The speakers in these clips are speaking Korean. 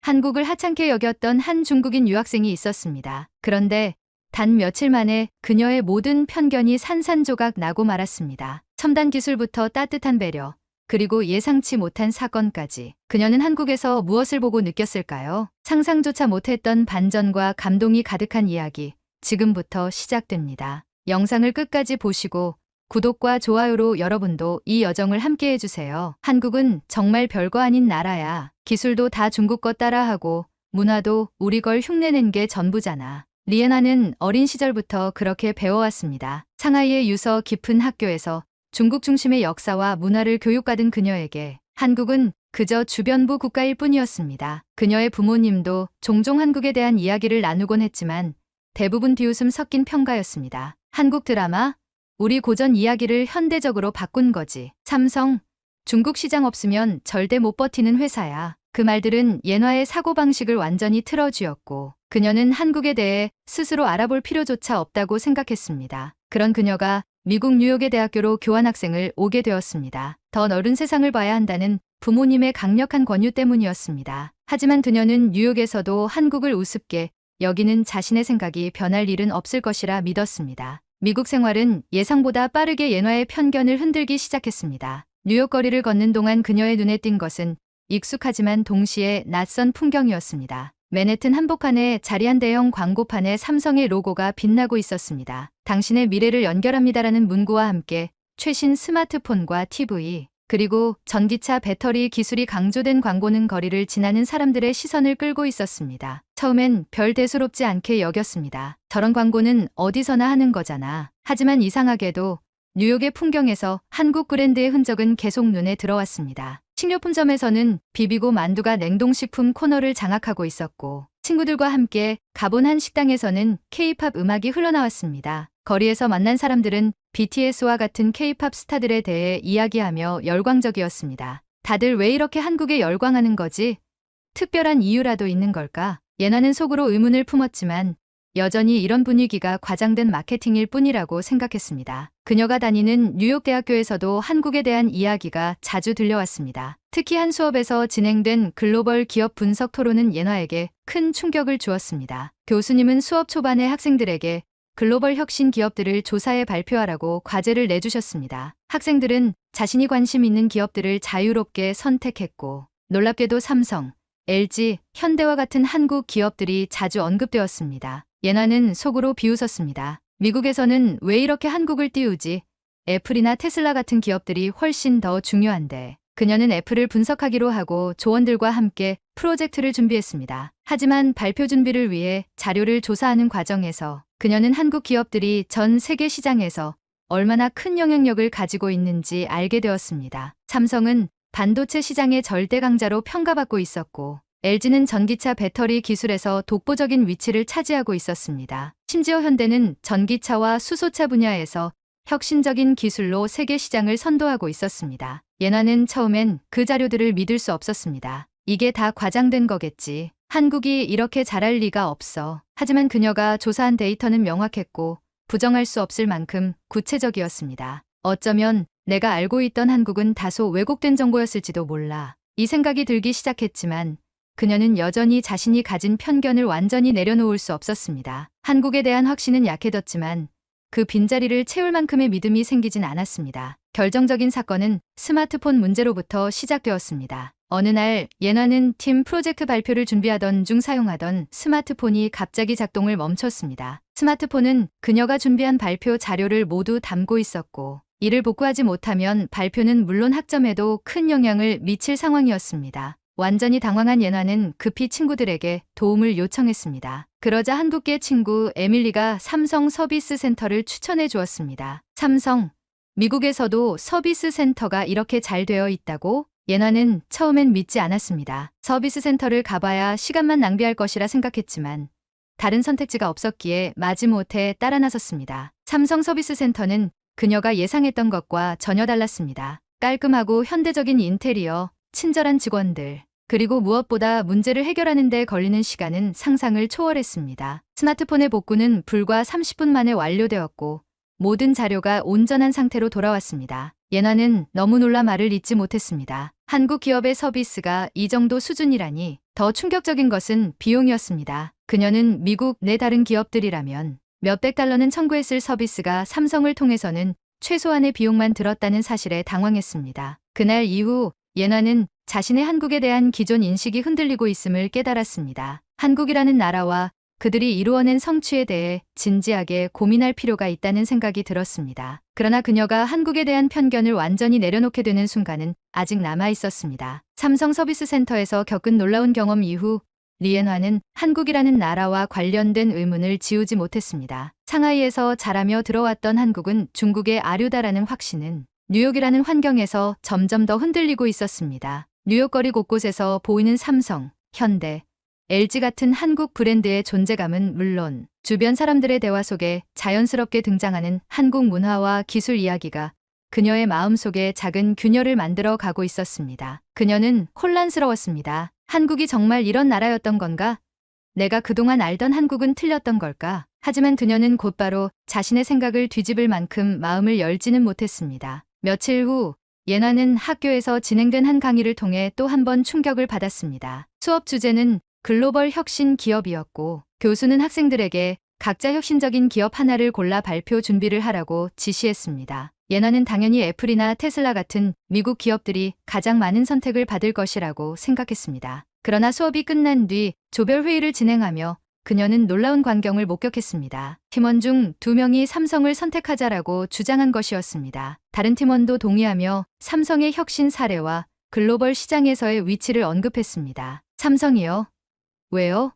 한국을 하찮게 여겼던 한 중국인 유학생이 있었습니다. 그런데 단 며칠 만에 그녀의 모든 편견이 산산조각 나고 말았습니다. 첨단 기술부터 따뜻한 배려, 그리고 예상치 못한 사건까지. 그녀는 한국에서 무엇을 보고 느꼈을까요? 상상조차 못했던 반전과 감동이 가득한 이야기, 지금부터 시작됩니다. 영상을 끝까지 보시고 구독과 좋아요로 여러분도 이 여정을 함께 해주세요. 한국은 정말 별거 아닌 나라야. 기술도 다 중국 거 따라하고 문화도 우리 걸 흉내낸 게 전부잖아. 리에나는 어린 시절부터 그렇게 배워왔습니다. 상하이의 유서 깊은 학교에서 중국 중심의 역사와 문화를 교육받은 그녀에게 한국은 그저 주변부 국가일 뿐이었습니다. 그녀의 부모님도 종종 한국에 대한 이야기를 나누곤 했지만 대부분 비웃음 섞인 평가였습니다. 한국 드라마? 우리 고전 이야기를 현대적으로 바꾼 거지. 삼성, 중국 시장 없으면 절대 못 버티는 회사야. 그 말들은 예나의 사고방식을 완전히 틀어쥐었고 그녀는 한국에 대해 스스로 알아볼 필요조차 없다고 생각했습니다. 그런 그녀가 미국 뉴욕의 대학교로 교환학생을 오게 되었습니다. 더 넓은 세상을 봐야 한다는 부모님의 강력한 권유 때문이었습니다. 하지만 그녀는 뉴욕에서도 한국을 우습게 여기는 자신의 생각이 변할 일은 없을 것이라 믿었습니다. 미국 생활은 예상보다 빠르게 예나의 편견을 흔들기 시작했습니다. 뉴욕 거리를 걷는 동안 그녀의 눈에 띈 것은 익숙하지만 동시에 낯선 풍경이었습니다. 맨해튼 한복판에 자리한 대형 광고판에 삼성의 로고가 빛나고 있었습니다. 당신의 미래를 연결합니다라는 문구와 함께 최신 스마트폰과 TV, 그리고 전기차 배터리 기술이 강조된 광고는 거리를 지나는 사람들의 시선을 끌고 있었습니다. 처음엔 별 대수롭지 않게 여겼습니다. 저런 광고는 어디서나 하는 거잖아. 하지만 이상하게도 뉴욕의 풍경에서 한국 브랜드의 흔적은 계속 눈에 들어왔습니다. 식료품점에서는 비비고 만두가 냉동식품 코너를 장악하고 있었고 친구들과 함께 가본 한 식당에서는 K-팝 음악이 흘러나왔습니다. 거리에서 만난 사람들은 BTS와 같은 K-팝 스타들에 대해 이야기하며 열광적이었습니다. 다들 왜 이렇게 한국에 열광하는 거지? 특별한 이유라도 있는 걸까? 예나는 속으로 의문을 품었지만 여전히 이런 분위기가 과장된 마케팅일 뿐이라고 생각했습니다. 그녀가 다니는 뉴욕 대학교에서도 한국에 대한 이야기가 자주 들려왔습니다. 특히 한 수업에서 진행된 글로벌 기업 분석 토론은 예나에게 큰 충격을 주었습니다. 교수님은 수업 초반에 학생들에게 글로벌 혁신 기업들을 조사해 발표하라고 과제를 내주셨습니다. 학생들은 자신이 관심 있는 기업들을 자유롭게 선택했고 놀랍게도 삼성, LG, 현대와 같은 한국 기업들이 자주 언급되었습니다. 예나는 속으로 비웃었습니다. 미국에서는 왜 이렇게 한국을 띄우지? 애플이나 테슬라 같은 기업들이 훨씬 더 중요한데. 그녀는 애플을 분석하기로 하고 조원들과 함께 프로젝트를 준비했습니다. 하지만 발표 준비를 위해 자료를 조사하는 과정에서 그녀는 한국 기업들이 전 세계 시장에서 얼마나 큰 영향력을 가지고 있는지 알게 되었습니다. 삼성은 반도체 시장의 절대 강자로 평가받고 있었고 LG는 전기차 배터리 기술에서 독보적인 위치를 차지하고 있었습니다. 심지어 현대는 전기차와 수소차 분야에서 혁신적인 기술로 세계 시장을 선도하고 있었습니다. 예나는 처음엔 그 자료들을 믿을 수 없었습니다. 이게 다 과장된 거겠지. 한국이 이렇게 잘할 리가 없어. 하지만 그녀가 조사한 데이터는 명확했고 부정할 수 없을 만큼 구체적이었습니다. 어쩌면 내가 알고 있던 한국은 다소 왜곡된 정보였을지도 몰라. 이 생각이 들기 시작했지만 그녀는 여전히 자신이 가진 편견을 완전히 내려놓을 수 없었습니다. 한국에 대한 확신은 약해졌지만 그 빈자리를 채울 만큼의 믿음이 생기진 않았습니다. 결정적인 사건은 스마트폰 문제로부터 시작되었습니다. 어느 날 예나는 팀 프로젝트 발표를 준비하던 중 사용하던 스마트폰이 갑자기 작동을 멈췄습니다. 스마트폰은 그녀가 준비한 발표 자료를 모두 담고 있었고 이를 복구하지 못하면 발표는 물론 학점에도 큰 영향을 미칠 상황이었습니다. 완전히 당황한 예나는 급히 친구들에게 도움을 요청했습니다. 그러자 한국계 친구 에밀리가 삼성 서비스 센터를 추천해 주었습니다. 삼성, 미국에서도 서비스 센터가 이렇게 잘 되어 있다고? 예나는 처음엔 믿지 않았습니다. 서비스 센터를 가봐야 시간만 낭비할 것이라 생각했지만 다른 선택지가 없었기에 마지못해 따라 나섰습니다. 삼성 서비스 센터는 그녀가 예상했던 것과 전혀 달랐습니다. 깔끔하고 현대적인 인테리어, 친절한 직원들, 그리고 무엇보다 문제를 해결하는 데 걸리는 시간은 상상을 초월했습니다. 스마트폰의 복구는 불과 30분 만에 완료되었고 모든 자료가 온전한 상태로 돌아왔습니다. 예나는 너무 놀라 말을 잇지 못했습니다. 한국 기업의 서비스가 이 정도 수준이라니 더 충격적인 것은 비용이었습니다. 그녀는 미국 내 다른 기업들이라면 몇백 달러는 청구했을 서비스가 삼성을 통해서는 최소한의 비용만 들었다는 사실에 당황했습니다. 그날 이후 예나는 자신의 한국에 대한 기존 인식이 흔들리고 있음을 깨달았습니다. 한국이라는 나라와 그들이 이루어낸 성취에 대해 진지하게 고민할 필요가 있다는 생각이 들었습니다. 그러나 그녀가 한국에 대한 편견을 완전히 내려놓게 되는 순간은 아직 남아 있었습니다. 삼성 서비스 센터에서 겪은 놀라운 경험 이후 리엔화는 한국이라는 나라와 관련된 의문을 지우지 못했습니다. 상하이에서 자라며 들어왔던 한국은 중국의 아류다라는 확신은 뉴욕이라는 환경에서 점점 더 흔들리고 있었습니다. 뉴욕 거리 곳곳에서 보이는 삼성, 현대, LG 같은 한국 브랜드의 존재감은 물론 주변 사람들의 대화 속에 자연스럽게 등장하는 한국 문화와 기술 이야기가 그녀의 마음속에 작은 균열을 만들어 가고 있었습니다. 그녀는 혼란스러웠습니다. 한국이 정말 이런 나라였던 건가? 내가 그동안 알던 한국은 틀렸던 걸까? 하지만 그녀는 곧바로 자신의 생각을 뒤집을 만큼 마음을 열지는 못했습니다. 며칠 후 예나는 학교에서 진행된 한 강의를 통해 또 한 번 충격을 받았습니다. 수업 주제는 글로벌 혁신 기업이었고 교수는 학생들에게 각자 혁신적인 기업 하나를 골라 발표 준비를 하라고 지시했습니다. 예나는 당연히 애플이나 테슬라 같은 미국 기업들이 가장 많은 선택을 받을 것이라고 생각했습니다. 그러나 수업이 끝난 뒤 조별 회의를 진행하며 그녀는 놀라운 광경을 목격했습니다. 팀원 중 2명이 삼성을 선택하자라고 주장한 것이었습니다. 다른 팀원도 동의하며 삼성의 혁신 사례와 글로벌 시장에서의 위치를 언급했습니다. 삼성이요? 왜요?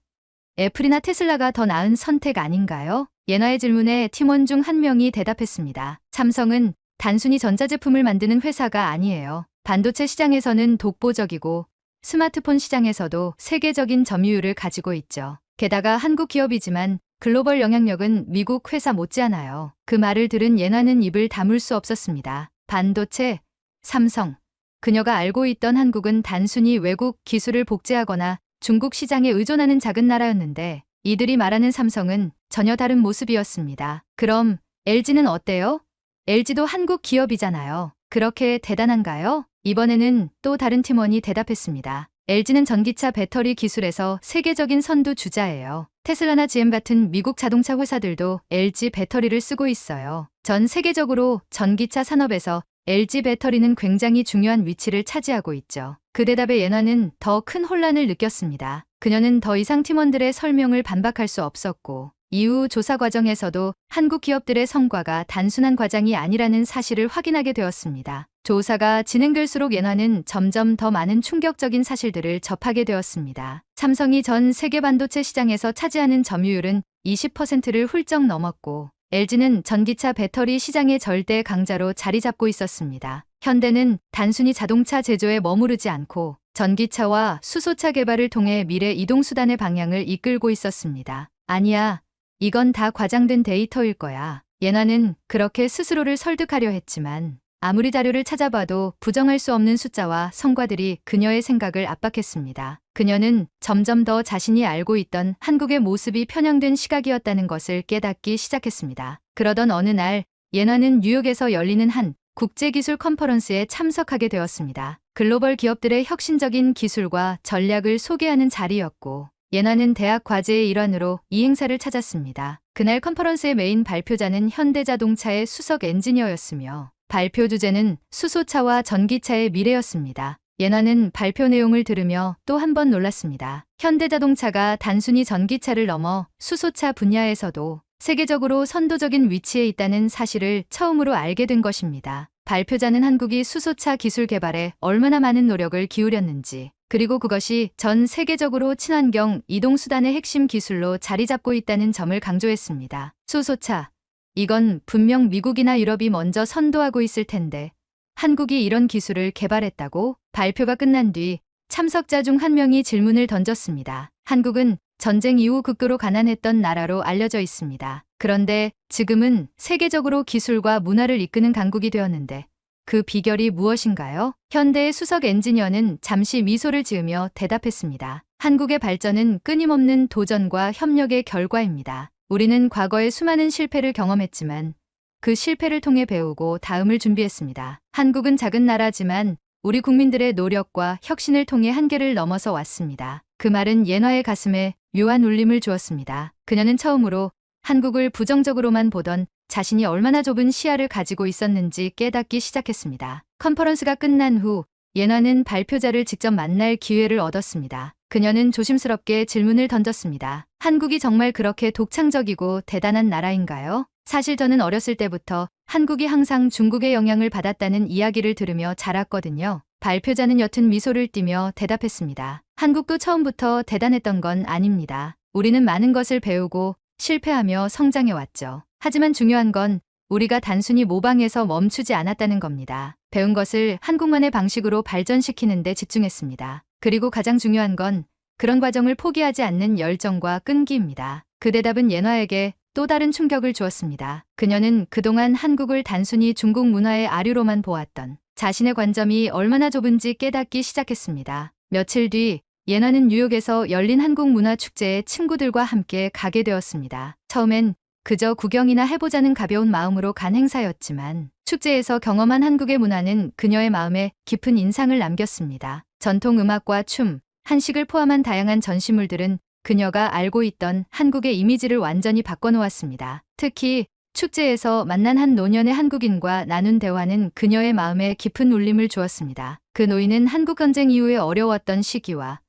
애플이나 테슬라가 더 나은 선택 아닌가요? 예나의 질문에 팀원 중 한 명이 대답했습니다. 삼성은 단순히 전자제품을 만드는 회사가 아니에요. 반도체 시장에서는 독보적이고 스마트폰 시장에서도 세계적인 점유율을 가지고 있죠. 게다가 한국 기업이지만 글로벌 영향력은 미국 회사 못지않아요. 그 말을 들은 예나는 입을 다물 수 없었습니다. 반도체, 삼성. 그녀가 알고 있던 한국은 단순히 외국 기술을 복제하거나 중국 시장에 의존하는 작은 나라였는데 이들이 말하는 삼성은 전혀 다른 모습이었습니다. 그럼 LG는 어때요? LG도 한국 기업이잖아요. 그렇게 대단한가요? 이번에는 또 다른 팀원이 대답했습니다. LG는 전기차 배터리 기술에서 세계적인 선두주자예요. 테슬라나 GM 같은 미국 자동차 회사들도 LG 배터리를 쓰고 있어요. 전 세계적으로 전기차 산업에서 LG 배터리는 굉장히 중요한 위치를 차지하고 있죠. 그 대답에 예나는 더 큰 혼란을 느꼈습니다. 그녀는 더 이상 팀원들의 설명을 반박할 수 없었고 이후 조사 과정에서도 한국 기업들의 성과가 단순한 과장이 아니라는 사실을 확인하게 되었습니다. 조사가 진행될수록 예나는 점점 더 많은 충격적인 사실들을 접하게 되었습니다. 삼성이 전 세계 반도체 시장에서 차지하는 점유율은 20%를 훌쩍 넘었고 LG는 전기차 배터리 시장의 절대 강자로 자리 잡고 있었습니다. 현대는 단순히 자동차 제조에 머무르지 않고 전기차와 수소차 개발을 통해 미래 이동수단의 방향을 이끌고 있었습니다. 아니야, 이건 다 과장된 데이터일 거야. 예나는 그렇게 스스로를 설득하려 했지만 아무리 자료를 찾아봐도 부정할 수 없는 숫자와 성과들이 그녀의 생각을 압박했습니다. 그녀는 점점 더 자신이 알고 있던 한국의 모습이 편향된 시각이었다는 것을 깨닫기 시작했습니다. 그러던 어느 날 예나는 뉴욕에서 열리는 한 국제기술 컨퍼런스에 참석하게 되었습니다. 글로벌 기업들의 혁신적인 기술과 전략을 소개하는 자리였고 예나는 대학 과제의 일환으로 이 행사를 찾았습니다. 그날 컨퍼런스의 메인 발표자는 현대자동차의 수석 엔지니어였으며 발표 주제는 수소차와 전기차의 미래였습니다. 예나는 발표 내용을 들으며 또 한 번 놀랐습니다. 현대자동차가 단순히 전기차를 넘어 수소차 분야에서도 세계적으로 선도적인 위치에 있다는 사실을 처음으로 알게 된 것입니다. 발표자는 한국이 수소차 기술 개발에 얼마나 많은 노력을 기울였는지, 그리고 그것이 전 세계적으로 친환경 이동수단의 핵심 기술로 자리 잡고 있다는 점을 강조했습니다. 수소차. 이건 분명 미국이나 유럽이 먼저 선도하고 있을 텐데 한국이 이런 기술을 개발했다고? 발표가 끝난 뒤 참석자 중 한 명이 질문을 던졌습니다. 한국은 전쟁 이후 극도로 가난했던 나라로 알려져 있습니다. 그런데 지금은 세계적으로 기술과 문화를 이끄는 강국이 되었는데 그 비결이 무엇인가요? 현대의 수석 엔지니어는 잠시 미소를 지으며 대답했습니다. 한국의 발전은 끊임없는 도전과 협력의 결과입니다. 우리는 과거에 수많은 실패를 경험했지만 그 실패를 통해 배우고 다음을 준비했습니다. 한국은 작은 나라지만 우리 국민들의 노력과 혁신을 통해 한계를 넘어서 왔습니다. 그 말은 예나의 가슴에 묘한 울림을 주었습니다. 그녀는 처음으로 한국을 부정적으로만 보던 자신이 얼마나 좁은 시야를 가지고 있었는지 깨닫기 시작했습니다. 컨퍼런스가 끝난 후 예나는 발표자를 직접 만날 기회를 얻었습니다. 그녀는 조심스럽게 질문을 던졌습니다. 한국이 정말 그렇게 독창적이고 대단한 나라인가요? 사실 저는 어렸을 때부터 한국이 항상 중국의 영향을 받았다는 이야기를 들으며 자랐거든요. 발표자는 옅은 미소를 띠며 대답했습니다. 한국도 처음부터 대단했던 건 아닙니다. 우리는 많은 것을 배우고 실패하며 성장해왔죠. 하지만 중요한 건 우리가 단순히 모방해서 멈추지 않았다는 겁니다. 배운 것을 한국만의 방식으로 발전시키는 데 집중했습니다. 그리고 가장 중요한 건 그런 과정을 포기하지 않는 열정과 끈기입니다. 그 대답은 예나에게 또 다른 충격을 주었습니다. 그녀는 그동안 한국을 단순히 중국 문화의 아류로만 보았던 자신의 관점이 얼마나 좁은지 깨닫기 시작했습니다. 며칠 뒤 예나는 뉴욕에서 열린 한국문화축제에 친구들과 함께 가게 되었습니다. 처음엔 그저 구경이나 해보자는 가벼운 마음으로 간 행사였지만 축제에서 경험한 한국의 문화는 그녀의 마음에 깊은 인상을 남겼습니다. 전통 음악과 춤, 한식을 포함한 다양한 전시물들은 그녀가 알고 있던 한국의 이미지를 완전히 바꿔놓았습니다. 특히 축제에서 만난 한 노년의 한국인과 나눈 대화는 그녀의 마음에 깊은 울림을 주었습니다. 그 노인은 한국전쟁 이후에 어려웠던 시기와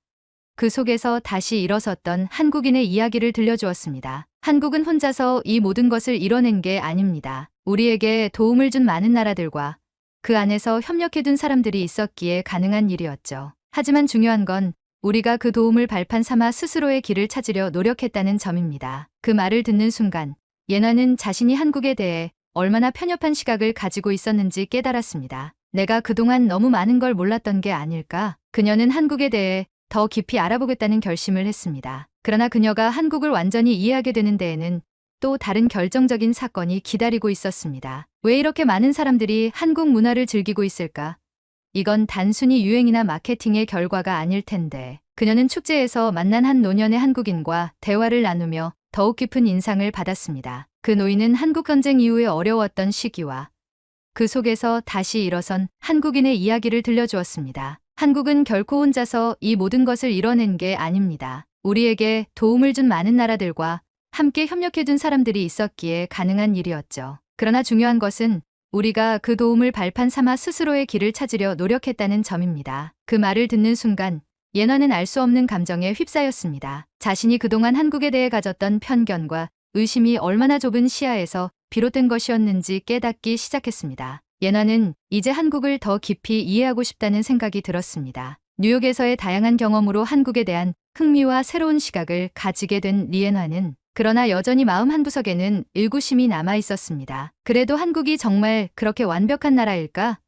그 속에서 다시 일어섰던 한국인의 이야기를 들려주었습니다. 한국은 혼자서 이 모든 것을 이뤄낸 게 아닙니다. 우리에게 도움을 준 많은 나라들과 그 안에서 협력해둔 사람들이 있었기에 가능한 일이었죠. 하지만 중요한 건 우리가 그 도움을 발판 삼아 스스로의 길을 찾으려 노력했다는 점입니다. 그 말을 듣는 순간 예나는 자신이 한국에 대해 얼마나 편협한 시각을 가지고 있었는지 깨달았습니다. 내가 그동안 너무 많은 걸 몰랐던 게 아닐까? 그녀는 한국에 대해 더 깊이 알아보겠다는 결심을 했습니다. 그러나 그녀가 한국을 완전히 이해하게 되는 데에는 또 다른 결정적인 사건이 기다리고 있었습니다. 왜 이렇게 많은 사람들이 한국 문화를 즐기고 있을까? 이건 단순히 유행이나 마케팅의 결과가 아닐 텐데. 그녀는 축제에서 만난 한 노년의 한국인과 대화를 나누며 더욱 깊은 인상을 받았습니다. 그 노인은 한국전쟁 이후에 어려웠던 시기와 그 속에서 다시 일어선 한국인의 이야기를 들려주었습니다. 한국은 결코 혼자서 이 모든 것을 이뤄낸 게 아닙니다. 우리에게 도움을 준 많은 나라들과 함께 협력해준 사람들이 있었기에 가능한 일이었죠. 그러나 중요한 것은 우리가 그 도움을 발판 삼아 스스로의 길을 찾으려 노력했다는 점입니다. 그 말을 듣는 순간 예나는 알 수 없는 감정에 휩싸였습니다. 자신이 그동안 한국에 대해 가졌던 편견과 의심이 얼마나 좁은 시야에서 비롯된 것이었는지 깨닫기 시작했습니다. 예나는 이제 한국을 더 깊이 이해하고 싶다는 생각이 들었습니다. 뉴욕에서의 다양한 경험으로 한국에 대한 흥미와 새로운 시각을 가지게 된 리에나는 그러나 여전히 마음 한구석에는 의구심이 남아 있었습니다. 그래도 한국이 정말 그렇게 완벽한 나라일까?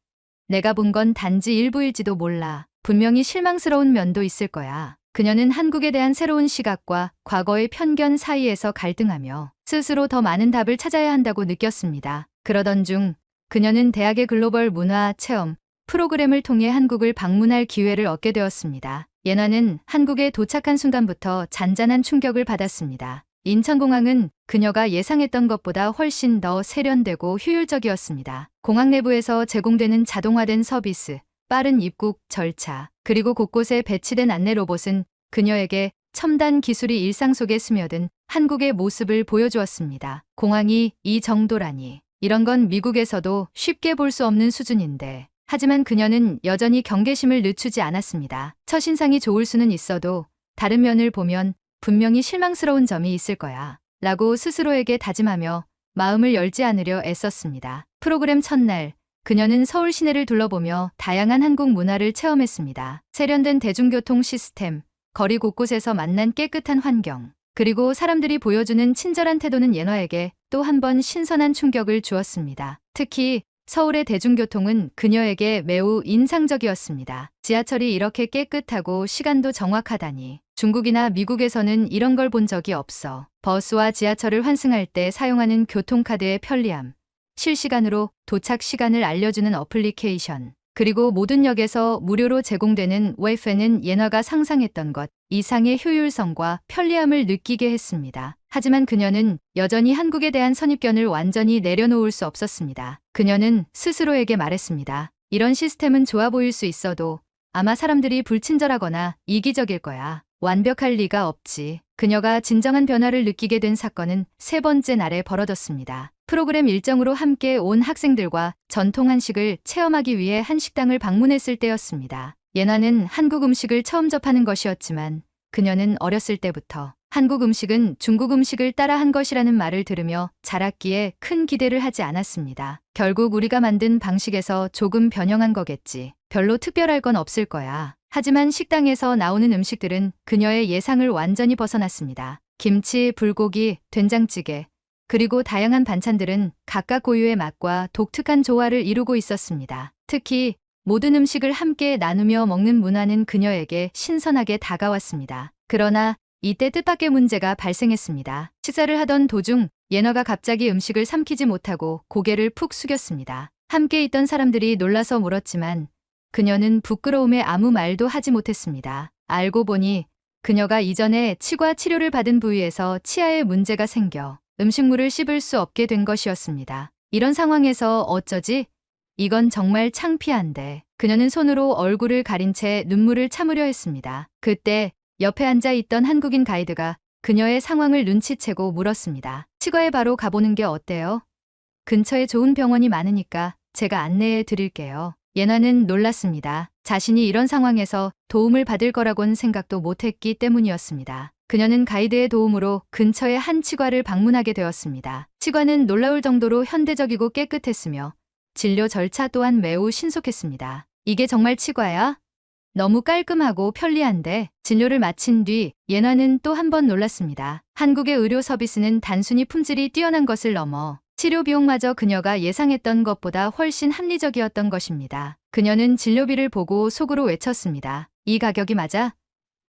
내가 본 건 단지 일부일지도 몰라. 분명히 실망스러운 면도 있을 거야. 그녀는 한국에 대한 새로운 시각과 과거의 편견 사이에서 갈등하며 스스로 더 많은 답을 찾아야 한다고 느꼈습니다. 그러던 중 그녀는 대학의 글로벌 문화 체험 프로그램을 통해 한국을 방문할 기회를 얻게 되었습니다. 예나는 한국에 도착한 순간부터 잔잔한 충격을 받았습니다. 인천공항은 그녀가 예상했던 것보다 훨씬 더 세련되고 효율적이었습니다. 공항 내부에서 제공되는 자동화된 서비스, 빠른 입국 절차, 그리고 곳곳에 배치된 안내 로봇은 그녀에게 첨단 기술이 일상 속에 스며든 한국의 모습을 보여주었습니다. 공항이 이 정도라니. 이런 건 미국에서도 쉽게 볼 수 없는 수준인데. 하지만 그녀는 여전히 경계심을 늦추지 않았습니다. 첫인상이 좋을 수는 있어도 다른 면을 보면 분명히 실망스러운 점이 있을 거야. 라고 스스로에게 다짐하며 마음을 열지 않으려 애썼습니다. 프로그램 첫날, 그녀는 서울 시내를 둘러보며 다양한 한국 문화를 체험했습니다. 세련된 대중교통 시스템, 거리 곳곳에서 만난 깨끗한 환경, 그리고 사람들이 보여주는 친절한 태도는 예나에게 또 한 번 신선한 충격을 주었습니다. 특히 서울의 대중교통은 그녀에게 매우 인상적이었습니다. 지하철이 이렇게 깨끗하고 시간도 정확하다니. 중국이나 미국에서는 이런 걸 본 적이 없어. 버스와 지하철을 환승할 때 사용하는 교통카드의 편리함, 실시간으로 도착 시간을 알려주는 어플리케이션, 그리고 모든 역에서 무료로 제공되는 와이파이는 예나가 상상했던 것 이상의 효율성과 편리함을 느끼게 했습니다. 하지만 그녀는 여전히 한국에 대한 선입견을 완전히 내려놓을 수 없었습니다. 그녀는 스스로에게 말했습니다. 이런 시스템은 좋아 보일 수 있어도 아마 사람들이 불친절하거나 이기적일 거야. 완벽할 리가 없지. 그녀가 진정한 변화를 느끼게 된 사건은 세 번째 날에 벌어졌습니다. 프로그램 일정으로 함께 온 학생들과 전통 한식을 체험하기 위해 한 식당을 방문했을 때였습니다. 예나는 한국 음식을 처음 접하는 것이었지만 그녀는 어렸을 때부터 한국 음식은 중국 음식을 따라한 것이라는 말을 들으며 자랐기에 큰 기대를 하지 않았습니다. 결국 우리가 만든 방식에서 조금 변형한 거겠지. 별로 특별할 건 없을 거야. 하지만 식당에서 나오는 음식들은 그녀의 예상을 완전히 벗어났습니다. 김치, 불고기, 된장찌개, 그리고 다양한 반찬들은 각각 고유의 맛과 독특한 조화를 이루고 있었습니다. 특히 모든 음식을 함께 나누며 먹는 문화는 그녀에게 신선하게 다가왔습니다. 그러나 이때 뜻밖의 문제가 발생했습니다. 식사를 하던 도중 예너가 갑자기 음식을 삼키지 못하고 고개를 푹 숙였습니다. 함께 있던 사람들이 놀라서 물었지만 그녀는 부끄러움에 아무 말도 하지 못했습니다. 알고 보니 그녀가 이전에 치과 치료를 받은 부위에서 치아에 문제가 생겨 음식물을 씹을 수 없게 된 것이었습니다. 이런 상황에서 어쩌지? 이건 정말 창피한데. 그녀는 손으로 얼굴을 가린 채 눈물을 참으려 했습니다. 그때 옆에 앉아 있던 한국인 가이드가 그녀의 상황을 눈치채고 물었습니다. 치과에 바로 가보는 게 어때요? 근처에 좋은 병원이 많으니까 제가 안내해 드릴게요. 예나는 놀랐습니다. 자신이 이런 상황에서 도움을 받을 거라곤 생각도 못했기 때문이었습니다. 그녀는 가이드의 도움으로 근처의 한 치과를 방문하게 되었습니다. 치과는 놀라울 정도로 현대적이고 깨끗했으며 진료 절차 또한 매우 신속했습니다. 이게 정말 치과야? 너무 깔끔하고 편리한데. 진료를 마친 뒤 예나는 또 한 번 놀랐습니다. 한국의 의료 서비스는 단순히 품질이 뛰어난 것을 넘어 치료 비용마저 그녀가 예상했던 것보다 훨씬 합리적이었던 것입니다. 그녀는 진료비를 보고 속으로 외쳤습니다. 이 가격이 맞아?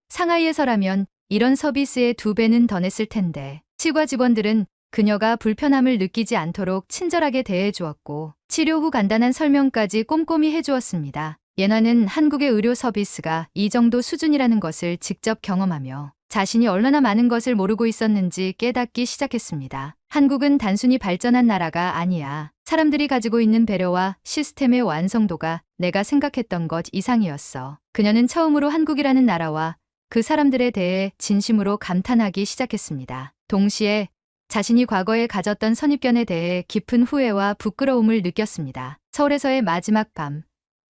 상하이에서라면 이런 서비스에 2배는 더 냈을 텐데. 치과 직원들은 그녀가 불편함을 느끼지 않도록 친절하게 대해주었고 치료 후 간단한 설명까지 꼼꼼히 해주었습니다. 예나는 한국의 의료 서비스가 이 정도 수준이라는 것을 직접 경험하며 자신이 얼마나 많은 것을 모르고 있었는지 깨닫기 시작했습니다. 한국은 단순히 발전한 나라가 아니야. 사람들이 가지고 있는 배려와 시스템의 완성도가 내가 생각했던 것 이상이었어. 그녀는 처음으로 한국이라는 나라와 그 사람들에 대해 진심으로 감탄하기 시작했습니다. 동시에 자신이 과거에 가졌던 선입견에 대해 깊은 후회와 부끄러움을 느꼈습니다. 서울에서의 마지막 밤,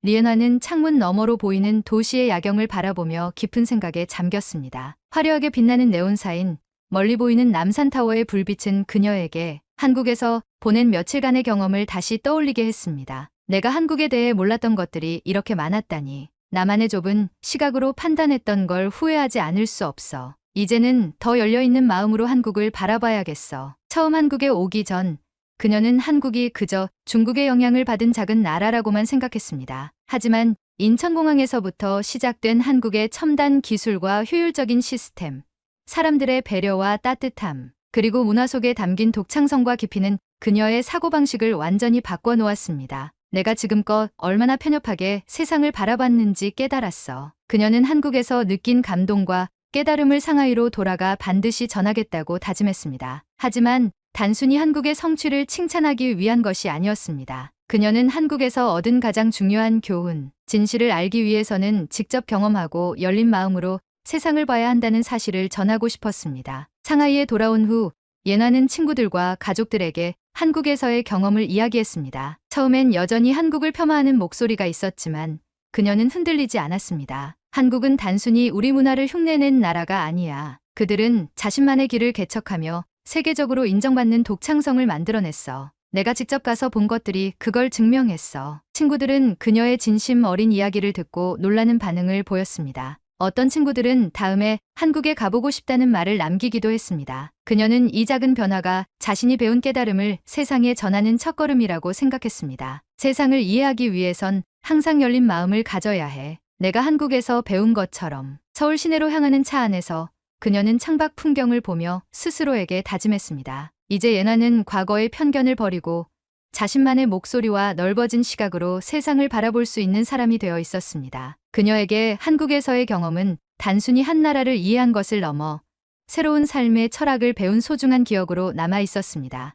리에나는 창문 너머로 보이는 도시의 야경을 바라보며 깊은 생각에 잠겼습니다. 화려하게 빛나는 네온사인, 멀리 보이는 남산타워의 불빛은 그녀에게 한국에서 보낸 며칠간의 경험을 다시 떠올리게 했습니다. 내가 한국에 대해 몰랐던 것들이 이렇게 많았다니. 나만의 좁은 시각으로 판단했던 걸 후회하지 않을 수 없어. 이제는 더 열려있는 마음으로 한국을 바라봐야겠어. 처음 한국에 오기 전 그녀는 한국이 그저 중국의 영향을 받은 작은 나라라고만 생각했습니다. 하지만 인천공항에서부터 시작된 한국의 첨단 기술과 효율적인 시스템, 사람들의 배려와 따뜻함, 그리고 문화 속에 담긴 독창성과 깊이는 그녀의 사고방식을 완전히 바꿔놓았습니다. 내가 지금껏 얼마나 편협하게 세상을 바라봤는지 깨달았어. 그녀는 한국에서 느낀 감동과 깨달음을 상하이로 돌아가 반드시 전하겠다고 다짐했습니다. 하지만 단순히 한국의 성취를 칭찬하기 위한 것이 아니었습니다. 그녀는 한국에서 얻은 가장 중요한 교훈, 진실을 알기 위해서는 직접 경험하고 열린 마음으로 세상을 봐야 한다는 사실을 전하고 싶었습니다. 상하이에 돌아온 후 예나는 친구들과 가족들에게 한국에서의 경험을 이야기했습니다. 처음엔 여전히 한국을 폄하하는 목소리가 있었지만 그녀는 흔들리지 않았습니다. 한국은 단순히 우리 문화를 흉내낸 나라가 아니야. 그들은 자신만의 길을 개척하며 세계적으로 인정받는 독창성을 만들어냈어. 내가 직접 가서 본 것들이 그걸 증명했어. 친구들은 그녀의 진심 어린 이야기를 듣고 놀라는 반응을 보였습니다. 어떤 친구들은 다음에 한국에 가보고 싶다는 말을 남기기도 했습니다. 그녀는 이 작은 변화가 자신이 배운 깨달음을 세상에 전하는 첫걸음이라고 생각했습니다. 세상을 이해하기 위해선 항상 열린 마음을 가져야 해. 내가 한국에서 배운 것처럼. 서울 시내로 향하는 차 안에서 그녀는 창밖 풍경을 보며 스스로에게 다짐했습니다. 이제 예나는 과거의 편견을 버리고 자신만의 목소리와 넓어진 시각으로 세상을 바라볼 수 있는 사람이 되어 있었습니다. 그녀에게 한국에서의 경험은 단순히 한 나라를 이해한 것을 넘어 새로운 삶의 철학을 배운 소중한 기억으로 남아 있었습니다.